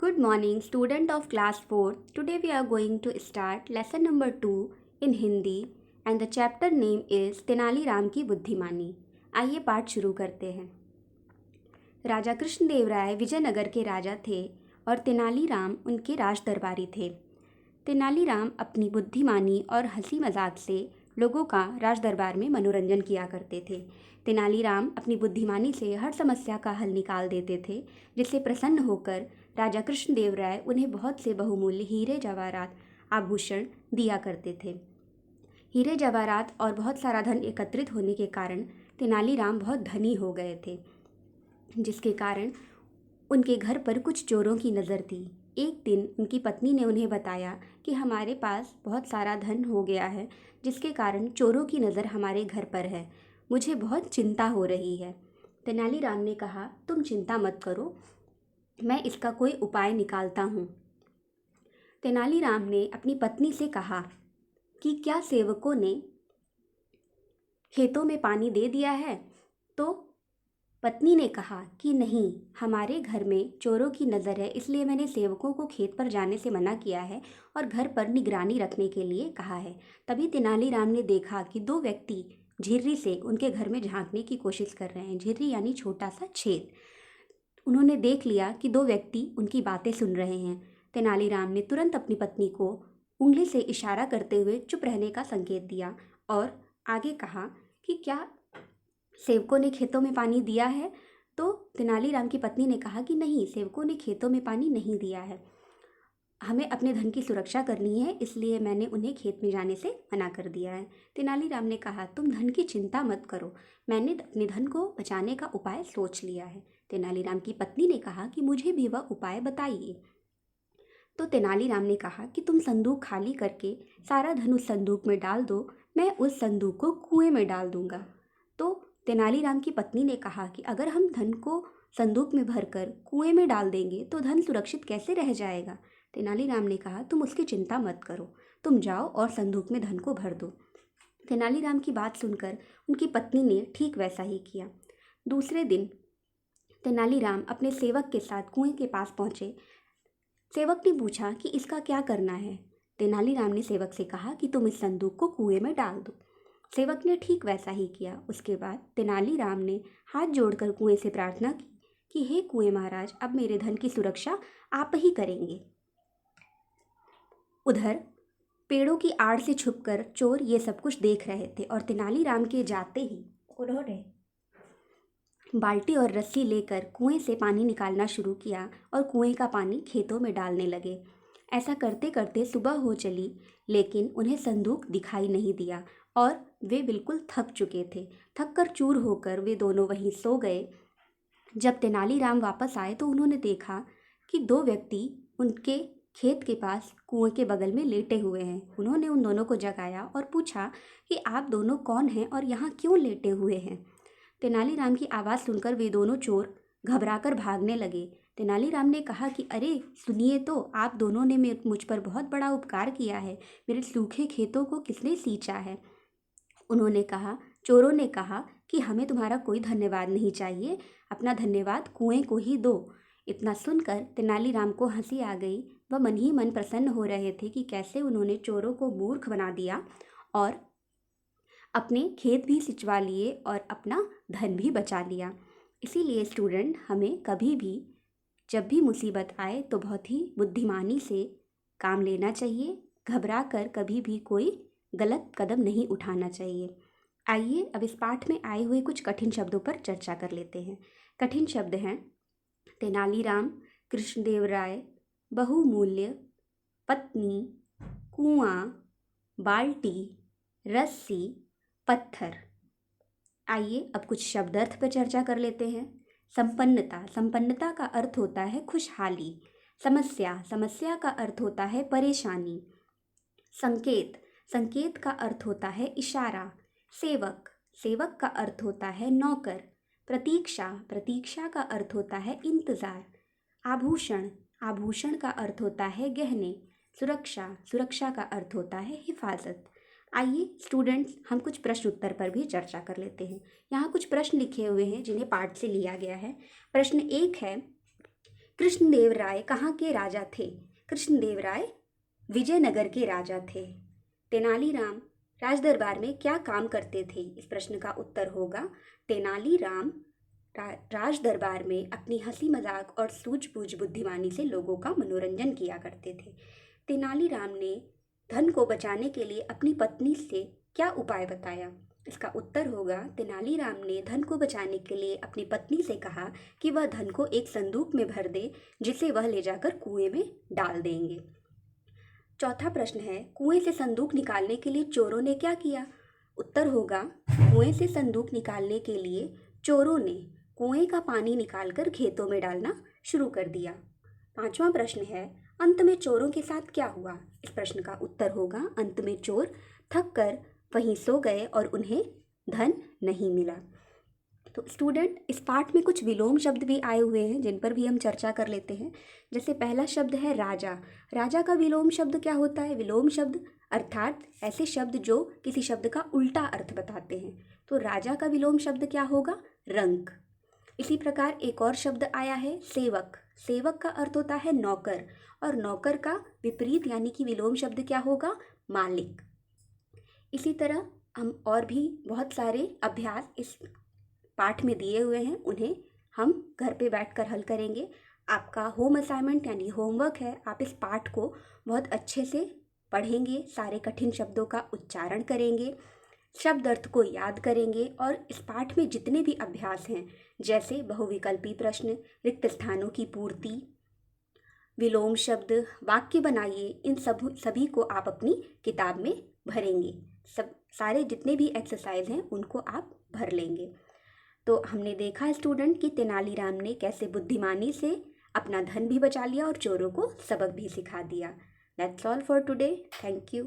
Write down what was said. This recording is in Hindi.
Good morning, student of class 4. Today we are going to start lesson number 2 in Hindi and the chapter name is Tenali Ram की बुद्धिमानी. आइए पाठ शुरू करते हैं. राजा कृष्णदेव राय विजयनगर के राजा थे और तेनाली राम उनके राज दरबारी थे. तेनाली राम अपनी बुद्धिमानी और हंसी मजाक से लोगों का राज दरबार में मनोरंजन किया करते थे. तेनालीराम अपनी बुद्धिमानी से हर समस्या का हल निकाल देते थे, जिससे प्रसन्न होकर राजा कृष्णदेव राय उन्हें बहुत से बहुमूल्य हीरे जवाहरात आभूषण दिया करते थे. हीरे जवाहरात और बहुत सारा धन एकत्रित होने के कारण तेनालीराम बहुत धनी हो गए थे, जिसके कारण उनके घर पर कुछ चोरों की नज़र थी. एक दिन उनकी पत्नी ने उन्हें बताया कि हमारे पास बहुत सारा धन हो गया है, जिसके कारण चोरों की नज़र हमारे घर पर है. मुझे बहुत चिंता हो रही है. तेनालीराम ने कहा, तुम चिंता मत करो, मैं इसका कोई उपाय निकालता हूँ. तेनालीराम ने अपनी पत्नी से कहा कि क्या सेवकों ने खेतों में पानी दे दिया है? तो पत्नी ने कहा कि नहीं, हमारे घर में चोरों की नज़र है, इसलिए मैंने सेवकों को खेत पर जाने से मना किया है और घर पर निगरानी रखने के लिए कहा है. तभी तेनालीराम ने देखा कि दो व्यक्ति झिर्री से उनके घर में झांकने की कोशिश कर रहे हैं. झिर्री यानी छोटा सा छेद. उन्होंने देख लिया कि दो व्यक्ति उनकी बातें सुन रहे हैं. तेनालीराम ने तुरंत अपनी पत्नी को उंगली से इशारा करते हुए चुप रहने का संकेत दिया और आगे कहा कि क्या सेवकों ने खेतों में पानी दिया है? तो तेनालीराम की पत्नी ने कहा कि नहीं, सेवकों ने खेतों में पानी नहीं दिया है. हमें अपने धन की सुरक्षा करनी है, इसलिए मैंने उन्हें खेत में जाने से मना कर दिया है. तेनालीराम ने कहा, तुम धन की चिंता मत करो, मैंने अपने धन को बचाने का उपाय सोच लिया है. तेनालीराम की पत्नी ने कहा कि मुझे भी वह उपाय बताइए. तो तेनालीराम ने कहा कि तुम संदूक खाली करके सारा धन उस संदूक में डाल दो, मैं उस संदूक को कुएं में डाल दूंगा. तो तेनालीराम की पत्नी ने कहा कि अगर हम धन को संदूक में भरकर कुएं में डाल देंगे तो धन सुरक्षित कैसे रह जाएगा? तेनालीराम ने कहा, तुम उसकी चिंता मत करो, तुम जाओ और संदूक में धन को भर दो. तेनालीराम की बात सुनकर उनकी पत्नी ने ठीक वैसा ही किया. दूसरे दिन तेनालीराम अपने सेवक के साथ कुएं के पास पहुंचे. सेवक ने पूछा कि इसका क्या करना है? तेनालीराम ने सेवक से कहा कि तुम इस संदूक को कुएं में डाल दो. सेवक ने ठीक वैसा ही किया. उसके बाद तेनालीराम ने हाथ जोड़कर कुएं से प्रार्थना की कि हे कुएं महाराज, अब मेरे धन की सुरक्षा आप ही करेंगे. उधर पेड़ों की आड़ से छुपकर चोर ये सब कुछ देख रहे थे और तेनालीराम के जाते ही उन्होंने बाल्टी और रस्सी लेकर कुएं से पानी निकालना शुरू किया और कुएं का पानी खेतों में डालने लगे. ऐसा करते करते सुबह हो चली, लेकिन उन्हें संदूक दिखाई नहीं दिया और वे बिल्कुल थक चुके थे. थक कर चूर होकर वे दोनों वहीं सो गए. जब तेनालीराम वापस आए तो उन्होंने देखा कि दो व्यक्ति उनके खेत के पास कुएं के बगल में लेटे हुए हैं. उन्होंने उन दोनों को जगाया और पूछा कि आप दोनों कौन हैं और यहाँ क्यों लेटे हुए हैं? तेनालीराम की आवाज़ सुनकर वे दोनों चोर घबराकर भागने लगे. तेनालीराम ने कहा कि अरे सुनिए तो, आप दोनों ने मुझ पर बहुत बड़ा उपकार किया है. मेरे सूखे खेतों को किसने सींचा है? उन्होंने कहा. चोरों ने कहा कि हमें तुम्हारा कोई धन्यवाद नहीं चाहिए, अपना धन्यवाद कुएं को ही दो. इतना सुनकर तेनालीराम को हंसी आ गई. वह मन ही मन प्रसन्न हो रहे थे कि कैसे उन्होंने चोरों को मूर्ख बना दिया और अपने खेत भी सिंचवा लिए और अपना धन भी बचा लिया. इसीलिए स्टूडेंट, हमें कभी भी जब भी मुसीबत आए तो बहुत ही बुद्धिमानी से काम लेना चाहिए. घबरा कर कभी भी कोई गलत कदम नहीं उठाना चाहिए. आइए अब इस पाठ में आए हुए कुछ कठिन शब्दों पर चर्चा कर लेते हैं. कठिन शब्द हैं तेनालीराम, कृष्णदेव राय, बहुमूल्य, पत्नी, कुआं, बाल्टी, रस्सी, पत्थर. आइए अब कुछ शब्दार्थ पर चर्चा कर लेते हैं. संपन्नता. संपन्नता का अर्थ होता है खुशहाली. समस्या. समस्या का अर्थ होता है परेशानी. संकेत. संकेत का अर्थ होता है इशारा. सेवक. सेवक का अर्थ होता है नौकर. प्रतीक्षा. प्रतीक्षा का अर्थ होता है इंतज़ार. आभूषण. आभूषण का अर्थ होता है गहने. सुरक्षा. सुरक्षा का अर्थ होता है हिफाजत. आइए स्टूडेंट्स, हम कुछ प्रश्न उत्तर पर भी चर्चा कर लेते हैं. यहाँ कुछ प्रश्न लिखे हुए हैं जिन्हें पाठ से लिया गया है. प्रश्न 1 है, कृष्णदेव राय कहाँ के राजा थे? कृष्णदेव राय विजयनगर के राजा थे। तेनालीराम राजदरबार में क्या काम करते थे? इस प्रश्न का उत्तर होगा तेनालीराम राजदरबार में अपनी हंसी मजाक और सूझबूझ बुद्धिमानी से लोगों का मनोरंजन किया करते थे। तेनालीराम ने धन को बचाने के लिए अपनी पत्नी से क्या उपाय बताया? इसका उत्तर होगा तेनालीराम ने धन को बचाने के लिए अपनी पत्नी से कहा कि वह धन को एक संदूक में भर दे, जिसे वह ले जाकर कुएं में डाल देंगे। चौथा प्रश्न है, कुएं से संदूक निकालने के लिए चोरों ने क्या किया? उत्तर होगा कुएं से संदूक निकालने के लिए चोरों ने कुएं का पानी निकालकर खेतों में डालना शुरू कर दिया। पांचवा प्रश्न है, अंत में चोरों के साथ क्या हुआ? इस प्रश्न का उत्तर होगा अंत में चोर थक कर वहीं सो गए और उन्हें धन नहीं मिला। तो स्टूडेंट, इस पाठ में कुछ विलोम शब्द भी आए हुए हैं जिन पर भी हम चर्चा कर लेते हैं। जैसे पहला शब्द है राजा। राजा का विलोम शब्द क्या होता है? विलोम शब्द अर्थात ऐसे शब्द जो किसी शब्द का उल्टा अर्थ बताते हैं। तो राजा का विलोम शब्द क्या होगा? रंक। इसी प्रकार एक और शब्द आया है सेवक। सेवक का अर्थ होता है नौकर, और नौकर का विपरीत यानी कि विलोम शब्द क्या होगा? मालिक। इसी तरह हम और भी बहुत सारे अभ्यास इस पाठ में दिए हुए हैं, उन्हें हम घर पे बैठकर हल करेंगे। आपका होम असाइनमेंट यानी होमवर्क है, आप इस पाठ को बहुत अच्छे से पढ़ेंगे, सारे कठिन शब्दों का उच्चारण करेंगे, शब्द अर्थ को याद करेंगे, और इस पाठ में जितने भी अभ्यास हैं जैसे बहुविकल्पी प्रश्न, रिक्त स्थानों की पूर्ति, विलोम शब्द, वाक्य बनाइए, इन सभी को आप अपनी किताब में भरेंगे। सब सारे जितने भी एक्सरसाइज हैं उनको आप भर लेंगे। तो हमने देखा स्टूडेंट कि तेनालीराम ने कैसे बुद्धिमानी से अपना धन भी बचा लिया और चोरों को सबक भी सिखा दिया। That's all for today. Thank you.